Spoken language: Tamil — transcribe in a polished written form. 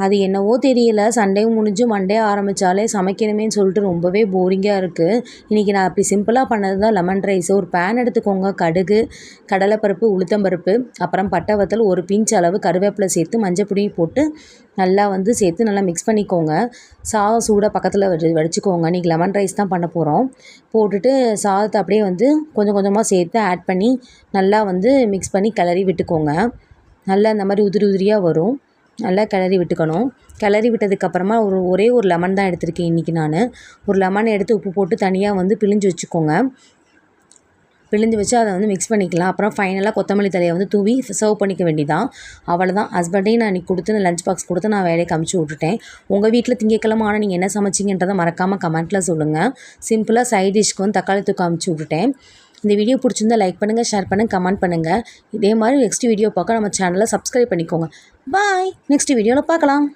அது என்னவோ தெரியல, சண்டே முடிஞ்சு மண்டே ஆரம்பித்தாலே சமைக்கணுமேன்னு சொல்லிட்டு ரொம்பவே போரிங்காக இருக்குது. இன்றைக்கி நான் அப்படி சிம்பிளாக பண்ணது தான் லெமன் ரைஸ். ஒரு பேன் எடுத்துக்கோங்க. கடுகு, கடலைப்பருப்பு, உளுத்தம்பருப்பு, அப்புறம் பட்டை வத்தல், ஒரு பிஞ்ச் அளவு கருவேப்பிலை சேர்த்து மஞ்சப்பொடியும் போட்டு நல்லா சேர்த்து நல்லா மிக்ஸ் பண்ணிக்கோங்க. சாதம் சூடாக பக்கத்தில் வடிச்சுக்கோங்க. இன்றைக்கி லெமன் ரைஸ் தான் பண்ண போகிறோம். போட்டுட்டு சாதத்தை அப்படியே கொஞ்சம் கொஞ்சமாக சேர்த்து ஆட் பண்ணி நல்லா மிக்ஸ் பண்ணி கிளறி விட்டுக்கோங்க. நல்லா இந்த மாதிரி உதிரி உதிரியாக வரும். நல்லா கிளறி விட்டுக்கணும். கிளறி விட்டதுக்கப்புறமா ஒரே ஒரு லெமன் தான் எடுத்திருக்கேன் இன்றைக்கி நான். ஒரு லெமனை எடுத்து உப்பு போட்டு தனியாக பிழிஞ்சு வச்சுக்கோங்க. பிழிஞ்சு வச்சு அதை மிக்ஸ் பண்ணிக்கலாம். அப்புறம் ஃபைனலாக கொத்தமல்லி தலையை தூவி சர்வ் பண்ணிக்க வேண்டியதான். அவ்வளோதான். ஹஸ்பண்டையும் நான் இன்றைக்கி கொடுத்து லஞ்ச் பாக்ஸ் கொடுத்து நான் வேலையை அமுச்சு விட்டுட்டேன். உங்கள் வீட்டில் திங்கக்கிழமை ஆனால் நீங்கள் என்ன சமைச்சிங்கன்றதை மறக்காமல் கமெண்ட்டில் சொல்லுங்கள். சிம்பிளாக சைட் டிஷ்க்கு தக்காளி தொக்கு அமுச்சு விட்டுட்டேன். இந்த வீடியோ பிடிச்சிருந்தா லைக் பண்ணுங்கள், ஷேர் பண்ணுங்கள், கமெண்ட் பண்ணுங்கள். இதே மாதிரி நெக்ஸ்ட் வீடியோ பார்க்க நம்ம சேனலை சப்ஸ்கிரைப் பண்ணிக்கோங்க. பாய். நெக்ஸ்ட் வீடியோவில் பார்க்கலாம்.